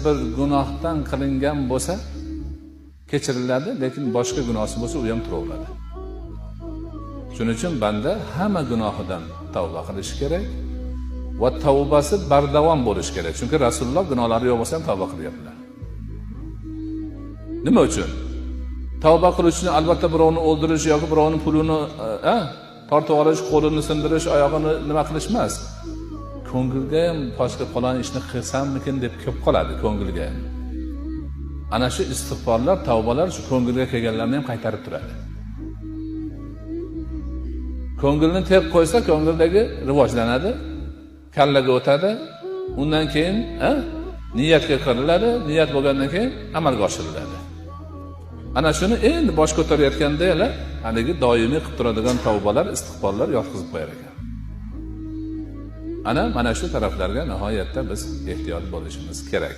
bir gunohdan qilingan bo'lsa kechiriladi, lekin boshqa gunohsi bo'lsa u ham turaveradi. Shuning uchun banda hamma gunohidan tavba qilish kerak va tavbasi bardavom bo'lishi kerak. Chunki Rasululloh gunohlari yo'q bo'lsa ham tavba qilyaptilar. Nima uchun? Tavba qilish uchun albatta birovni o'ldirish yoki birovning pulini tortib olish, qo'lini sindirish, oyog'ini nima qilish emas. Ko'ngilga ham boshqa falon ishni qilsammikin deb kelib qoladi ko'ngilga ham. Ana shu istig'forlar, tavbalar shu ko'ngilga kelganlarni ham qaytarib turadi. Ko'ngilni tep qo'ysa, ko'ngildagi rivojlanadi, kallaga o'tadi. Undan keyin niyatga kiriladi, niyat bo'lgandan keyin amalga oshiriladi. Ana shuni endi bosh ko'tarayotganda haligi doimiy qilib turadigan tavbalar, istig'forlar yotqizib qo'yar ekan. Mana shu taraflarga nihoyatda biz ehtiyot bo'lishimiz kerak.